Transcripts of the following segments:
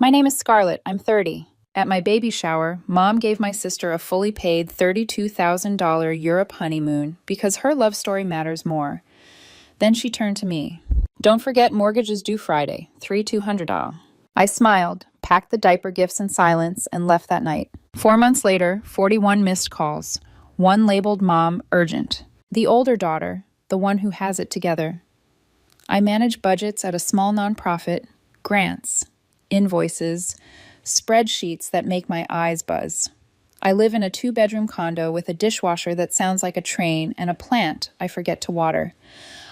My name is Scarlett. I'm 30. At my baby shower, Mom gave my sister a fully paid $32,000 Europe honeymoon because her love story matters more. Then she turned to me. Don't forget mortgage is due Friday, $3,200. I smiled, packed the diaper gifts in silence, and left that night. 4 months later, 41 missed calls. One labeled Mom urgent. The older daughter, the one who has it together. I manage budgets at a small nonprofit, grants, invoices, spreadsheets that make my eyes buzz. I live in a 2-bedroom condo with a dishwasher that sounds like a train and a plant I forget to water.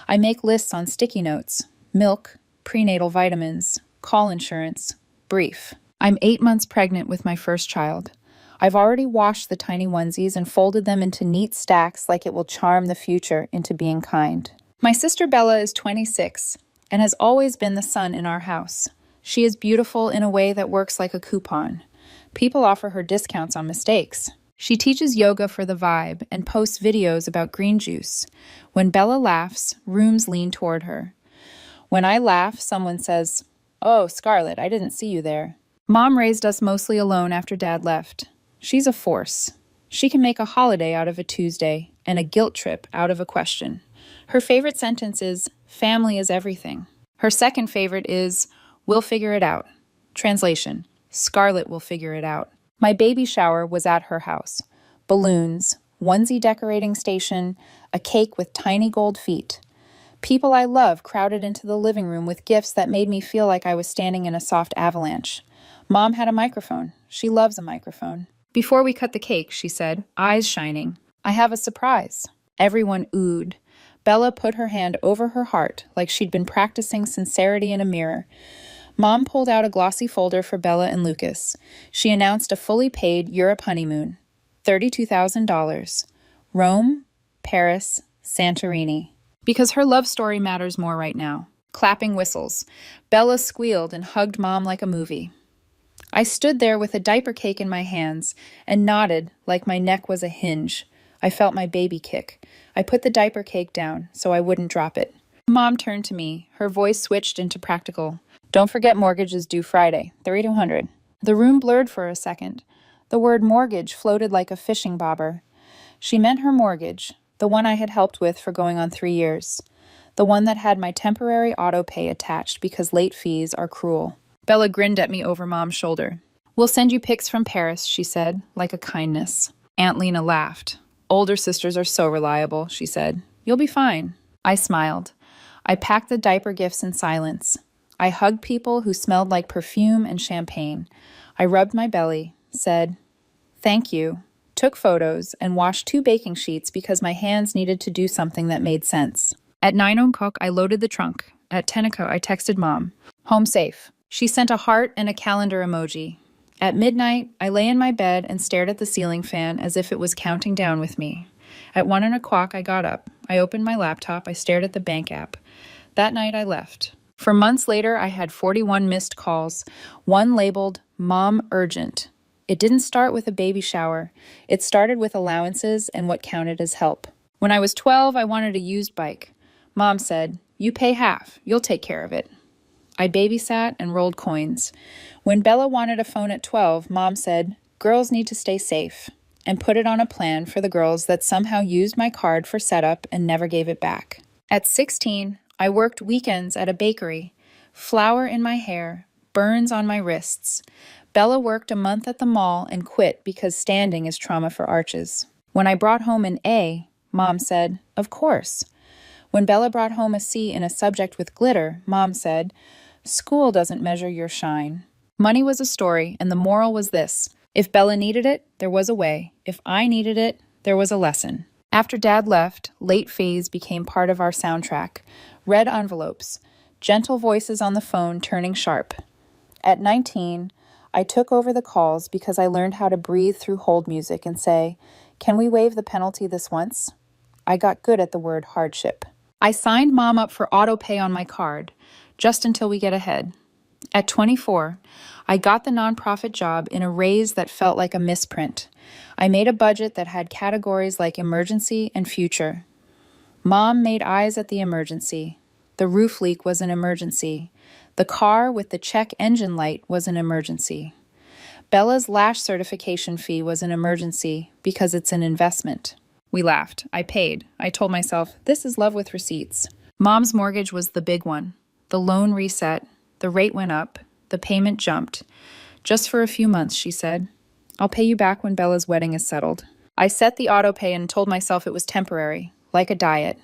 I make lists on sticky notes: milk, prenatal vitamins, call insurance, brief. I'm 8 months pregnant with my first child. I've already washed the tiny onesies and folded them into neat stacks like it will charm the future into being kind. My sister Bella is 26 and has always been the sun in our house. She is beautiful in a way that works like a coupon. People offer her discounts on mistakes. She teaches yoga for the vibe and posts videos about green juice. When Bella laughs, rooms lean toward her. When I laugh, someone says, "Oh, Scarlett, I didn't see you there." Mom raised us mostly alone after Dad left. She's a force. She can make a holiday out of a Tuesday and a guilt trip out of a question. Her favorite sentence is, "Family is everything." Her second favorite is, "We'll figure it out." Translation: Scarlett will figure it out. My baby shower was at her house. Balloons, onesie decorating station, a cake with tiny gold feet. People I love crowded into the living room with gifts that made me feel like I was standing in a soft avalanche. Mom had a microphone. She loves a microphone. Before we cut the cake, she said, eyes shining, "I have a surprise." Everyone oohed. Bella put her hand over her heart like she'd been practicing sincerity in a mirror. Mom pulled out a glossy folder for Bella and Lucas. She announced a fully paid Europe honeymoon. $32,000. Rome, Paris, Santorini. Because her love story matters more right now. Clapping whistles. Bella squealed and hugged Mom like a movie. I stood there with a diaper cake in my hands and nodded like my neck was a hinge. I felt my baby kick. I put the diaper cake down so I wouldn't drop it. Mom turned to me. Her voice switched into practical. Don't forget mortgage is due Friday, $3,200. The room blurred for a second. The word mortgage floated like a fishing bobber. She meant her mortgage, the one I had helped with for going on 3 years. The one that had my temporary auto pay attached because late fees are cruel. Bella grinned at me over Mom's shoulder. "We'll send you pics from Paris," she said, like a kindness. Aunt Lena laughed. "Older sisters are so reliable," she said. "You'll be fine." I smiled. I packed the diaper gifts in silence. I hugged people who smelled like perfume and champagne. I rubbed my belly, said, "Thank you," took photos, and washed 2 baking sheets because my hands needed to do something that made sense. At 9 o'clock, I loaded the trunk. At 10 o'clock, I texted Mom. "Home safe." She sent a heart and a calendar emoji. At midnight, I lay in my bed and stared at the ceiling fan as if it was counting down with me. At 1 o'clock, I got up. I opened my laptop. I stared at the bank app. That night, I left. For months later, I had 41 missed calls, one labeled Mom Urgent. It didn't start with a baby shower. It started with allowances and what counted as help. When I was 12, I wanted a used bike. Mom said, "You pay half. You'll take care of it." I babysat and rolled coins. When Bella wanted a phone at 12, Mom said, "Girls need to stay safe," and put it on a plan for the girls that somehow used my card for setup and never gave it back. At 16, I worked weekends at a bakery. Flour in my hair, burns on my wrists. Bella worked a month at the mall and quit because standing is trauma for arches. When I brought home an A, Mom said, "Of course." When Bella brought home a C in a subject with glitter, Mom said, "School doesn't measure your shine." Money was a story, and the moral was this: if Bella needed it, there was a way. If I needed it, there was a lesson. After Dad left, late fees became part of our soundtrack. Red envelopes, gentle voices on the phone turning sharp. At 19, I took over the calls because I learned how to breathe through hold music and say, "Can we waive the penalty this once?" I got good at the word hardship. I signed Mom up for auto pay on my card, just until we get ahead. At 24, I got the nonprofit job in a raise that felt like a misprint. I made a budget that had categories like emergency and future. Mom made eyes at the emergency. The roof leak was an emergency. The car with the check engine light was an emergency. Bella's lash certification fee was an emergency because it's an investment. We laughed. I paid. I told myself, this is love with receipts. Mom's mortgage was the big one. The loan reset. The rate went up. The payment jumped. Just for a few months, she said. I'll pay you back when Bella's wedding is settled. I set the auto pay and told myself it was temporary, like a diet.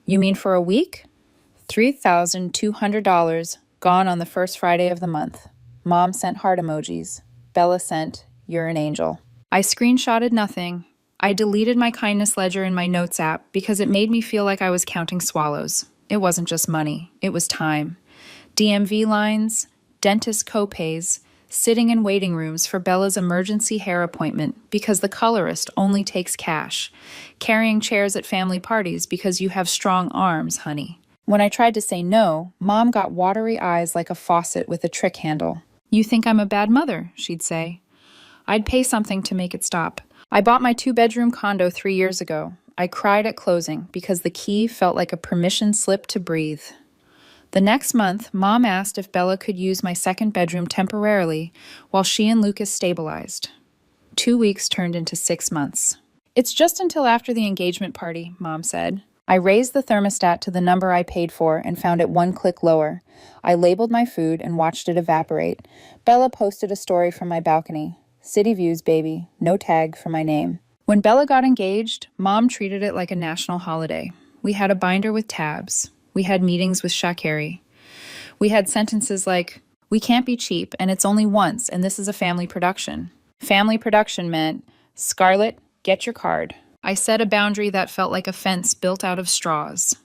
You mean for a week? $3,200 gone on the first Friday of the month. Mom sent heart emojis. Bella sent, you're an angel. I screenshotted nothing. I deleted my kindness ledger in my notes app because it made me feel like I was counting swallows. It wasn't just money, it was time. DMV lines, dentist copays, sitting in waiting rooms for Bella's emergency hair appointment because the colorist only takes cash, carrying chairs at family parties because you have strong arms, honey. When I tried to say no, Mom got watery eyes like a faucet with a trick handle. You think I'm a bad mother, she'd say. I'd pay something to make it stop. I bought my 2-bedroom condo 3 years ago. I cried at closing because the key felt like a permission slip to breathe. The next month, Mom asked if Bella could use my 2nd bedroom temporarily while she and Lucas stabilized. 2 weeks turned into 6 months. It's just until after the engagement party, Mom said. I raised the thermostat to the number I paid for and found it 1 click lower. I labeled my food and watched it evaporate. Bella posted a story from my balcony. City views, baby. No tag for my name. When Bella got engaged, Mom treated it like a national holiday. We had a binder with tabs. We had meetings with Sha'Carri. We had sentences like, we can't be cheap, and it's only once, and this is a family production. Family production meant, Scarlett, get your card. I set a boundary that felt like a fence built out of straws.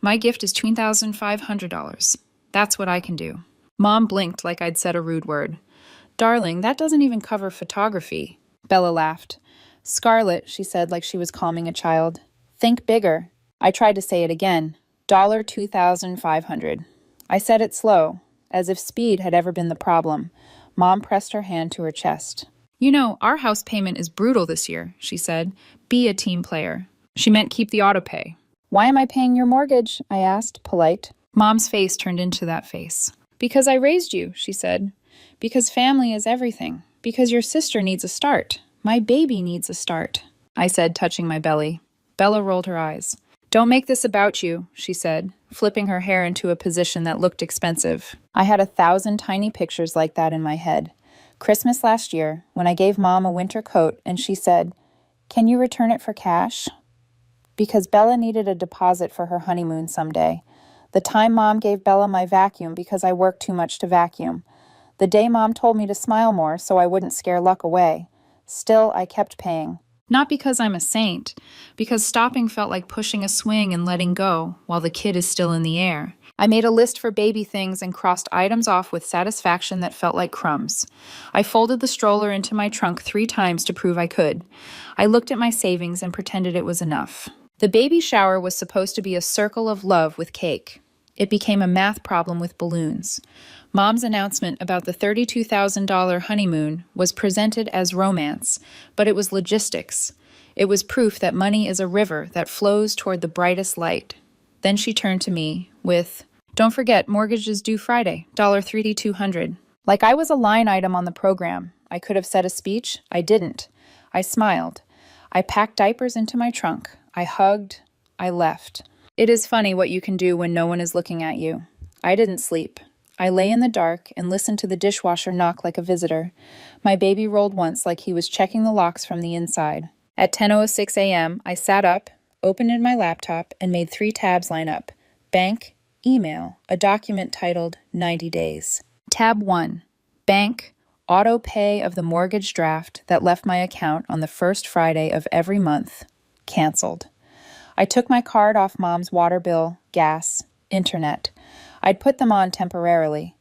My gift is $2,500. That's what I can do. Mom blinked like I'd said a rude word. Darling, that doesn't even cover photography. Bella laughed. Scarlett, she said like she was calming a child. Think bigger. I tried to say it again. $2,500. I said it slow, as if speed had ever been the problem. Mom pressed her hand to her chest. You know, our house payment is brutal this year, she said. Be a team player. She meant keep the auto pay. Why am I paying your mortgage? I asked, polite. Mom's face turned into that face. Because I raised you, she said. Because family is everything. Because your sister needs a start. My baby needs a start, I said, touching my belly. Bella rolled her eyes. Don't make this about you, she said, flipping her hair into a position that looked expensive. I had 1,000 tiny pictures like that in my head. Christmas last year, when I gave Mom a winter coat and she said, can you return it for cash? Because Bella needed a deposit for her honeymoon someday. The time Mom gave Bella my vacuum because I worked too much to vacuum. The day Mom told me to smile more so I wouldn't scare luck away. Still, I kept paying. Not because I'm a saint, because stopping felt like pushing a swing and letting go while the kid is still in the air. I made a list for baby things and crossed items off with satisfaction that felt like crumbs. I folded the stroller into my trunk 3 times to prove I could. I looked at my savings and pretended it was enough. The baby shower was supposed to be a circle of love with cake. It became a math problem with balloons. Mom's announcement about the $32,000 honeymoon was presented as romance, but it was logistics. It was proof that money is a river that flows toward the brightest light. Then she turned to me with, don't forget, mortgage is due Friday, $3,200. Like I was a line item on the program. I could have said a speech. I didn't. I smiled. I packed diapers into my trunk. I hugged. I left. It is funny what you can do when no one is looking at you. I didn't sleep. I lay in the dark and listened to the dishwasher knock like a visitor. My baby rolled once like he was checking the locks from the inside. At 10:06 a.m., I sat up, opened in my laptop, and made 3 tabs line up. Bank, email, a document titled 90 days. Tab 1, bank, auto pay of the mortgage draft that left my account on the first Friday of every month. Canceled. I took my card off Mom's water bill, gas, internet. I'd put them on temporarily.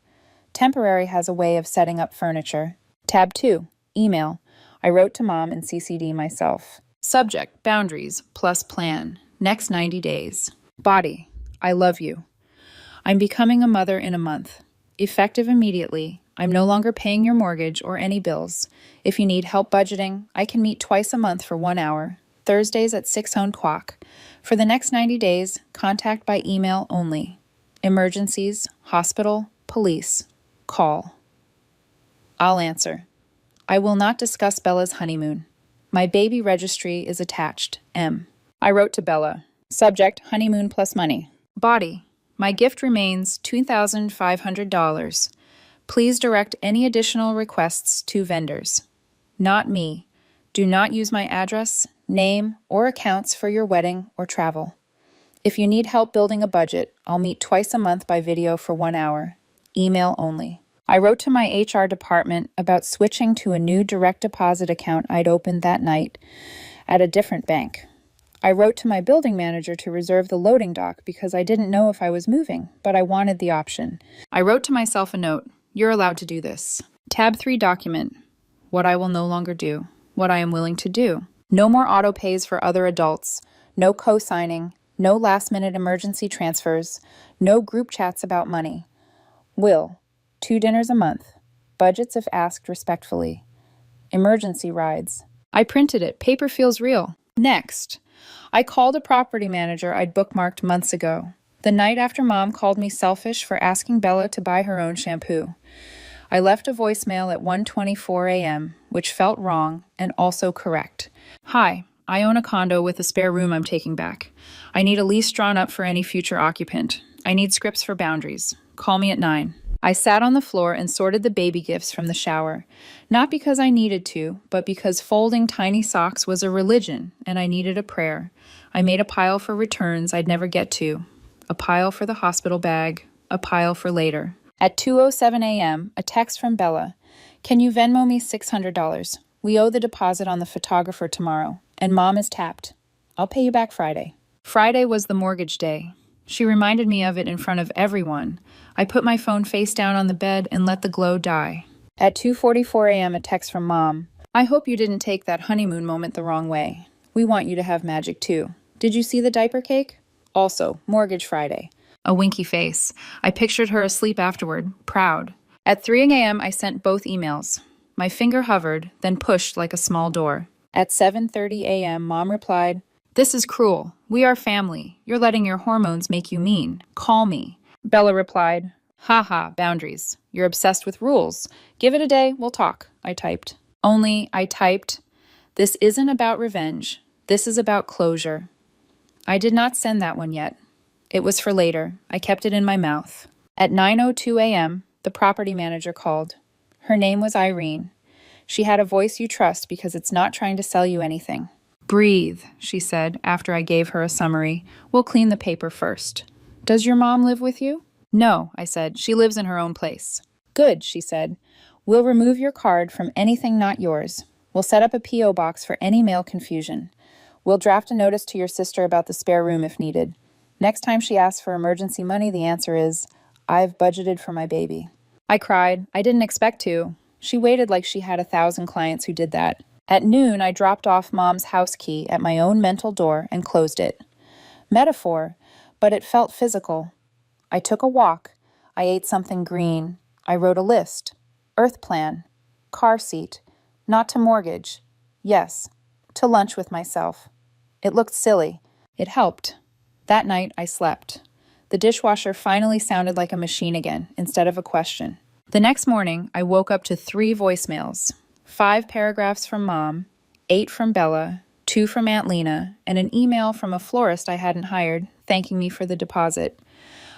Temporary has a way of setting up furniture. Tab 2, email. I wrote to Mom and CC'd myself. Subject, boundaries, plus plan. Next 90 days. Body, I love you. I'm becoming a mother in a month. Effective immediately. I'm no longer paying your mortgage or any bills. If you need help budgeting, I can meet twice a month for 1 hour. Thursdays at 6:00. For the next 90 days, contact by email only. Emergencies, hospital, Police. Call. I'll answer. I will not discuss Bella's honeymoon. My baby registry is attached. M. I wrote to Bella. Subject, honeymoon plus money. Body. My gift remains $2,500. Please direct any additional requests to vendors. Not me. Do not use my address, name, or accounts for your wedding or travel. If you need help building a budget, I'll meet twice a month by video for 1 hour. Email only. I wrote to my HR department about switching to a new direct deposit account I'd opened that night at a different bank. I wrote to my building manager to reserve the loading dock because I didn't know if I was moving, but I wanted the option. I wrote to myself a note. You're allowed to do this. Tab 3 document. What I will no longer do. What I am willing to do. No more auto pays for other adults. No co-signing. No last-minute emergency transfers. No group chats about money. Will. 2 dinners a month. Budgets if asked respectfully. Emergency rides. I printed it. Paper feels real. Next. I called a property manager I'd bookmarked months ago. The night after Mom called me selfish for asking Bella to buy her own shampoo. I left a voicemail at 1:24 a.m., which felt wrong and also correct. Hi, I own a condo with a spare room I'm taking back. I need a lease drawn up for any future occupant. I need scripts for boundaries. Call me at 9. I sat on the floor and sorted the baby gifts from the shower. Not because I needed to, but because folding tiny socks was a religion and I needed a prayer. I made a pile for returns I'd never get to. A pile for the hospital bag. A pile for later. At 2:07 a.m., a text from Bella. Can you Venmo me $600? We owe the deposit on the photographer tomorrow, and Mom is tapped. I'll pay you back Friday. Friday was the mortgage day. She reminded me of it in front of everyone. I put my phone face down on the bed and let the glow die. At 2:44 a.m., a text from Mom. I hope you didn't take that honeymoon moment the wrong way. We want you to have magic too. Did you see the diaper cake? Also, mortgage Friday. A winky face. I pictured her asleep afterward, proud. At 3 a.m., I sent both emails. My finger hovered, then pushed like a small door. At 7:30 a.m., Mom replied, This is cruel. We are family. You're letting your hormones make you mean. Call me. Bella replied, Haha, boundaries. You're obsessed with rules. Give it a day, we'll talk, I typed. Only, I typed, This isn't about revenge. This is about closure. I did not send that one yet. It was for later. I kept it in my mouth. At 9:02 a.m., the property manager called. Her name was Irene. She had a voice you trust because it's not trying to sell you anything. Breathe, she said after I gave her a summary. We'll clean the paper first. Does your mom live with you? No, I said. She lives in her own place. Good, she said. We'll remove your card from anything not yours. We'll set up a P.O. box for any mail confusion. We'll draft a notice to your sister about the spare room if needed. Next time she asks for emergency money, the answer is, I've budgeted for my baby. I cried. I didn't expect to. She waited like she had 1,000 clients who did that. At noon, I dropped off Mom's house key at my own mental door and closed it. Metaphor, but it felt physical. I took a walk. I ate something green. I wrote a list. Earth plan. Car seat. Not to mortgage. Yes. To lunch with myself. It looked silly. It helped. That night, I slept. The dishwasher finally sounded like a machine again, instead of a question. The next morning, I woke up to 3 voicemails. 5 paragraphs from Mom, 8 from Bella, 2 from Aunt Lena, and an email from a florist I hadn't hired, thanking me for the deposit.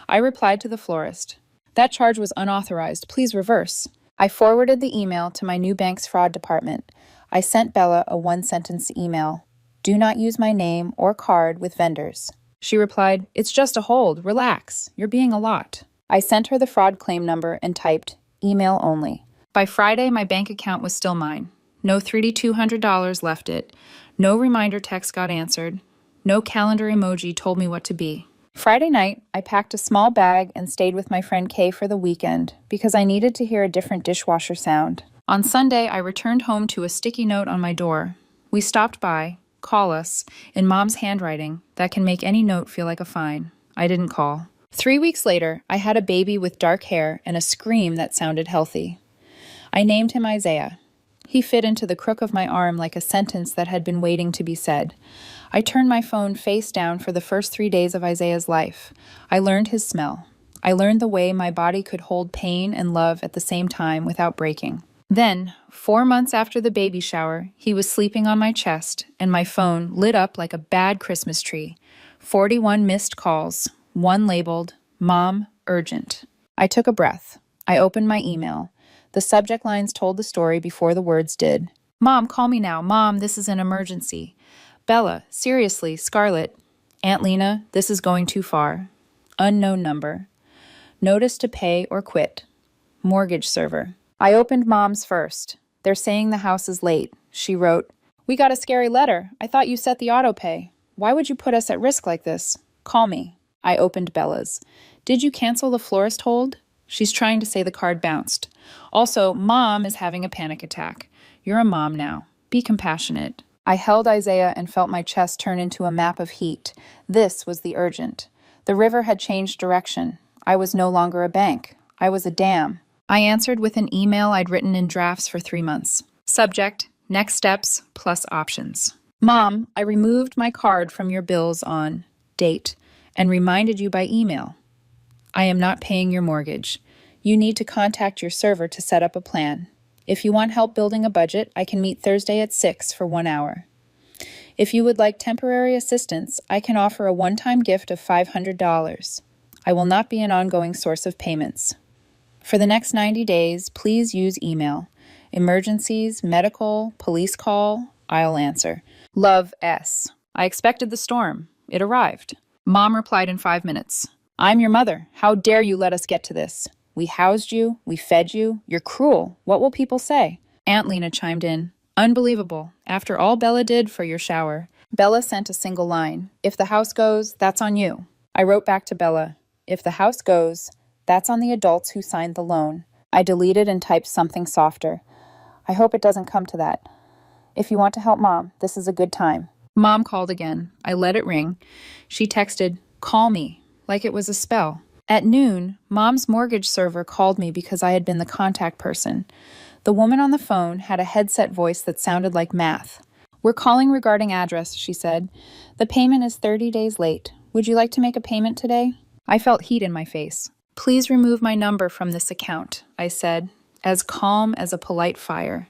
I replied to the florist. That charge was unauthorized. Please reverse. I forwarded the email to my new bank's fraud department. I sent Bella a 1-sentence email. Do not use my name or card with vendors. She replied, It's just a hold. Relax. You're being a lot. I sent her the fraud claim number and typed, email only. By Friday, my bank account was still mine. No $3,200 left it. No reminder text got answered. No calendar emoji told me what to be. Friday night, I packed a small bag and stayed with my friend Kay for the weekend because I needed to hear a different dishwasher sound. On Sunday, I returned home to a sticky note on my door. We stopped by. Call us, in Mom's handwriting, that can make any note feel like a fine. I didn't call. 3 weeks later, I had a baby with dark hair and a scream that sounded healthy. I named him Isaiah. He fit into the crook of my arm like a sentence that had been waiting to be said. I turned my phone face down for the first 3 days of Isaiah's life. I learned his smell. I learned the way my body could hold pain and love at the same time without breaking. Then, 4 months after the baby shower, he was sleeping on my chest, and my phone lit up like a bad Christmas tree. 41 missed calls, one labeled, Mom, urgent. I took a breath. I opened my email. The subject lines told the story before the words did. Mom, call me now. Mom, this is an emergency. Bella, seriously, Scarlett. Aunt Lena, this is going too far. Unknown number. Notice to pay or quit. Mortgage server. I opened Mom's first. They're saying the house is late. She wrote, We got a scary letter. I thought you set the auto pay. Why would you put us at risk like this? Call me. I opened Bella's. Did you cancel the florist hold? She's trying to say the card bounced. Also, Mom is having a panic attack. You're a mom now. Be compassionate. I held Isaiah and felt my chest turn into a map of heat. This was the urgent. The river had changed direction. I was no longer a bank. I was a dam. I answered with an email I'd written in drafts for 3 months. Subject, next steps plus options. Mom, I removed my card from your bills on date and reminded you by email. I am not paying your mortgage. You need to contact your server to set up a plan. If you want help building a budget, I can meet Thursday at 6 for 1 hour. If you would like temporary assistance, I can offer a one-time gift of $500. I will not be an ongoing source of payments. For the next 90 days, please use email. Emergencies, medical, police call, I'll answer. Love, S. I expected the storm. It arrived. Mom replied in 5 minutes. I'm your mother. How dare you let us get to this? We housed you. We fed you. You're cruel. What will people say? Aunt Lena chimed in. Unbelievable. After all Bella did for your shower. Bella sent a single line. If the house goes, that's on you. I wrote back to Bella. If the house goes, that's on the adults who signed the loan. I deleted and typed something softer. I hope it doesn't come to that. If you want to help Mom, this is a good time. Mom called again. I let it ring. She texted, call me, like it was a spell. At noon, Mom's mortgage server called me because I had been the contact person. The woman on the phone had a headset voice that sounded like math. We're calling regarding address, she said. The payment is 30 days late. Would you like to make a payment today? I felt heat in my face. Please remove my number from this account, I said, as calm as a polite fire.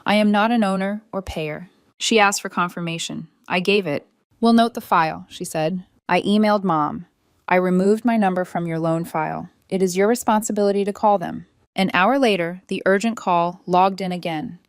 I am not an owner or payer. She asked for confirmation. I gave it. We'll note the file, she said. I emailed Mom. I removed my number from your loan file. It is your responsibility to call them. An hour later, the urgent call logged in again.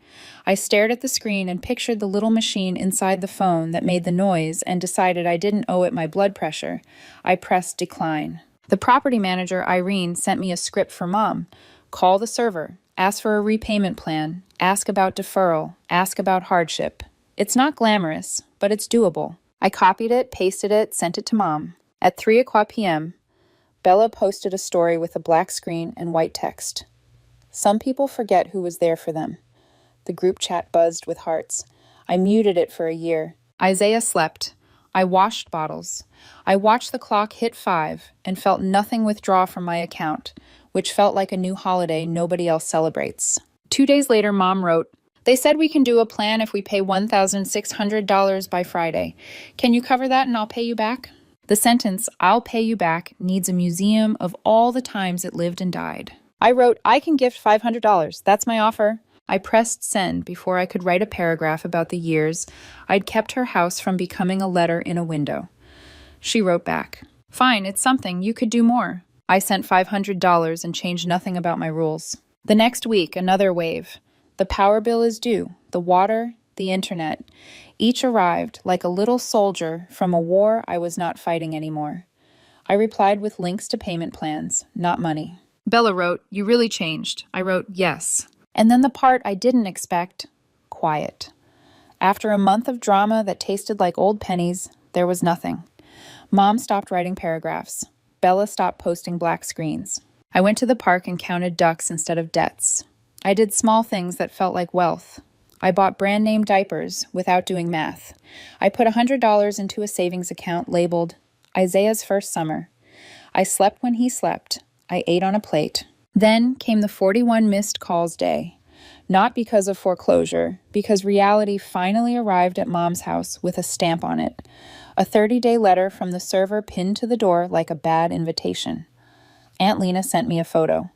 I stared at the screen and pictured the little machine inside the phone that made the noise and decided I didn't owe it my blood pressure. I pressed decline. The property manager, Irene, sent me a script for Mom. Call the server. Ask for a repayment plan. Ask about deferral. Ask about hardship. It's not glamorous, but it's doable. I copied it, pasted it, sent it to Mom. At 3:00 p.m., Bella posted a story with a black screen and white text. Some people forget who was there for them. The group chat buzzed with hearts. I muted it for a year. Isaiah slept. I washed bottles. I watched the clock hit 5 and felt nothing withdraw from my account, which felt like a new holiday nobody else celebrates. 2 days later, Mom wrote, They said we can do a plan if we pay $1,600 by Friday. Can you cover that and I'll pay you back? The sentence, I'll pay you back, needs a museum of all the times it lived and died. I wrote, I can gift $500. That's my offer. I pressed send before I could write a paragraph about the years I'd kept her house from becoming a letter in a window. She wrote back, Fine, it's something. You could do more. I sent $500 and changed nothing about my rules. The next week, another wave. The power bill is due. The water, the internet. Each arrived like a little soldier from a war I was not fighting anymore. I replied with links to payment plans, not money. Bella wrote, You really changed. I wrote, Yes. And then the part I didn't expect, quiet. After a month of drama that tasted like old pennies, there was nothing. Mom stopped writing paragraphs. Bella stopped posting black screens. I went to the park and counted ducks instead of debts. I did small things that felt like wealth. I bought brand-name diapers without doing math. I put $100 into a savings account labeled Isaiah's First Summer. I slept when he slept. I ate on a plate. Then came the 41 missed calls day. Not because of foreclosure, because reality finally arrived at Mom's house with a stamp on it. A 30-day letter from the server pinned to the door like a bad invitation. Aunt Lena sent me a photo.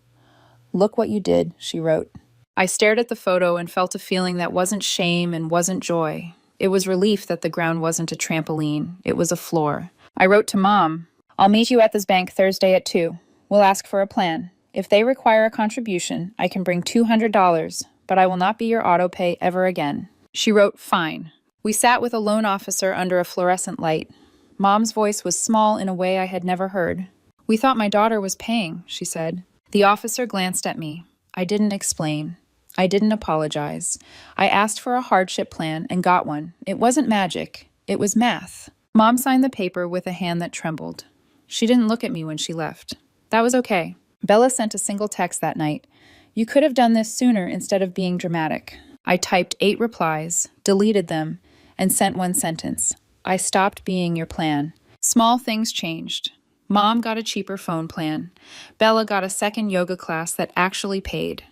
"Look what you did," she wrote. I stared at the photo and felt a feeling that wasn't shame and wasn't joy. It was relief that the ground wasn't a trampoline. It was a floor. I wrote to Mom, "I'll meet you at this bank Thursday at 2. We'll ask for a plan. If they require a contribution, I can bring $200, but I will not be your auto pay ever again." She wrote, "Fine." We sat with a loan officer under a fluorescent light. Mom's voice was small in a way I had never heard. "We thought my daughter was paying," she said. The officer glanced at me. I didn't explain. I didn't apologize. I asked for a hardship plan and got one. It wasn't magic. It was math. Mom signed the paper with a hand that trembled. She didn't look at me when she left. That was okay. Bella sent a single text that night. "You could have done this sooner instead of being dramatic." I typed 8 replies, deleted them, and sent one sentence. "I stopped being your plan." Small things changed. Mom got a cheaper phone plan. Bella got a second yoga class that actually paid.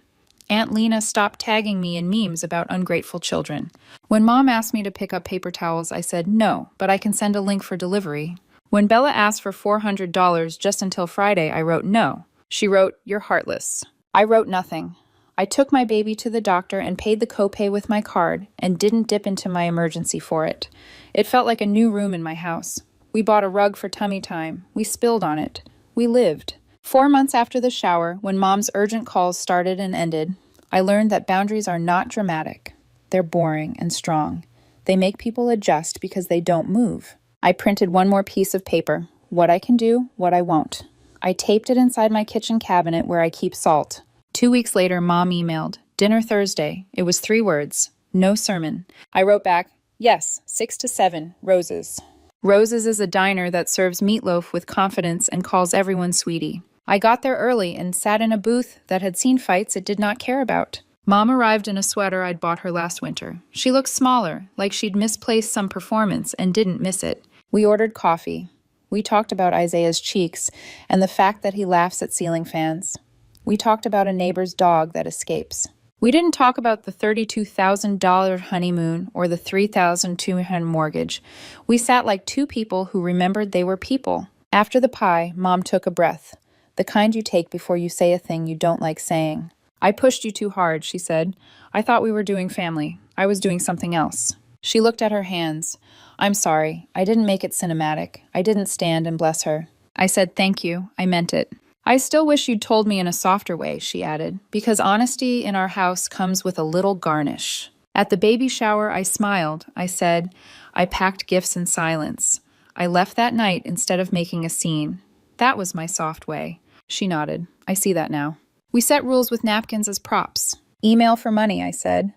Aunt Lena stopped tagging me in memes about ungrateful children. When Mom asked me to pick up paper towels, I said no, but I can send a link for delivery. When Bella asked for $400 just until Friday, I wrote no. She wrote, "You're heartless." I wrote nothing. I took my baby to the doctor and paid the copay with my card and didn't dip into my emergency for it. It felt like a new room in my house. We bought a rug for tummy time. We spilled on it. We lived. 4 months after the shower, when Mom's urgent calls started and ended, I learned that boundaries are not dramatic. They're boring and strong. They make people adjust because they don't move. I printed one more piece of paper. What I can do, what I won't. I taped it inside my kitchen cabinet where I keep salt. 2 weeks later, Mom emailed, "Dinner Thursday." It was 3 words. No sermon. I wrote back, "Yes, 6 to 7, Roses." Roses is a diner that serves meatloaf with confidence and calls everyone sweetie. I got there early and sat in a booth that had seen fights it did not care about. Mom arrived in a sweater I'd bought her last winter. She looked smaller, like she'd misplaced some performance and didn't miss it. We ordered coffee. We talked about Isaiah's cheeks and the fact that he laughs at ceiling fans. We talked about a neighbor's dog that escapes. We didn't talk about the $32,000 honeymoon or the $3,200 mortgage. We sat like 2 people who remembered they were people. After the pie, Mom took a breath, the kind you take before you say a thing you don't like saying. "I pushed you too hard," she said. "I thought we were doing family. I was doing something else." She looked at her hands. "I'm sorry. I didn't make it cinematic. I didn't stand and bless her." I said, "Thank you. I meant it." "I still wish you'd told me in a softer way," she added, "because honesty in our house comes with a little garnish." At the baby shower, I smiled. I said, "I packed gifts in silence. I left that night instead of making a scene. That was my soft way." She nodded. "I see that now." We set rules with napkins as props. "Email for money," I said.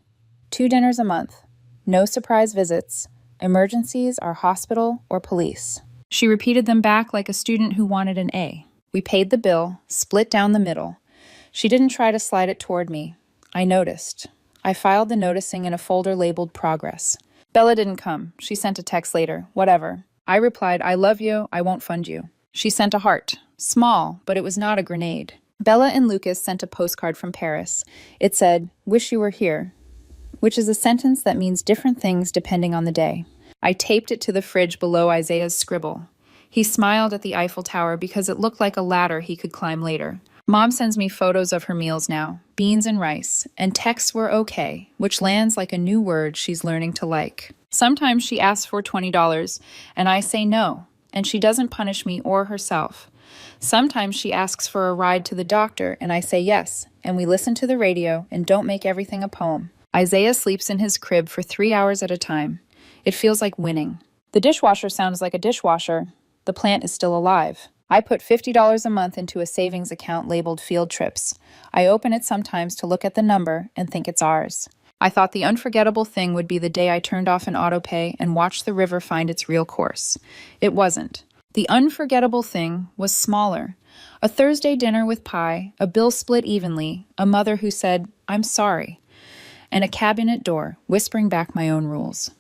2 dinners a month. No surprise visits. Emergencies are hospital or police. She repeated them back like a student who wanted an A. We paid the bill, split down the middle. She didn't try to slide it toward me. I noticed. I filed the noticing in a folder labeled Progress. Bella didn't come. She sent a text later. Whatever. I replied, "I love you. I won't fund you." She sent a heart. Small, but it was not a grenade. Bella and Lucas sent a postcard from Paris. It said, "Wish you were here," which is a sentence that means different things depending on the day. I taped it to the fridge below Isaiah's scribble. He smiled at the Eiffel Tower because it looked like a ladder he could climb later. Mom sends me photos of her meals now, beans and rice, and texts were okay, which lands like a new word she's learning to like. Sometimes she asks for $20, and I say no, and she doesn't punish me or herself. Sometimes she asks for a ride to the doctor, and I say yes, and we listen to the radio and don't make everything a poem. Isaiah sleeps in his crib for 3 hours at a time. It feels like winning. The dishwasher sounds like a dishwasher. The plant is still alive. I put $50 a month into a savings account labeled Field Trips. I open it sometimes to look at the number and think it's ours. I thought the unforgettable thing would be the day I turned off an autopay and watched the river find its real course. It wasn't. The unforgettable thing was smaller. A Thursday dinner with pie, a bill split evenly, a mother who said, "I'm sorry," and a cabinet door whispering back my own rules.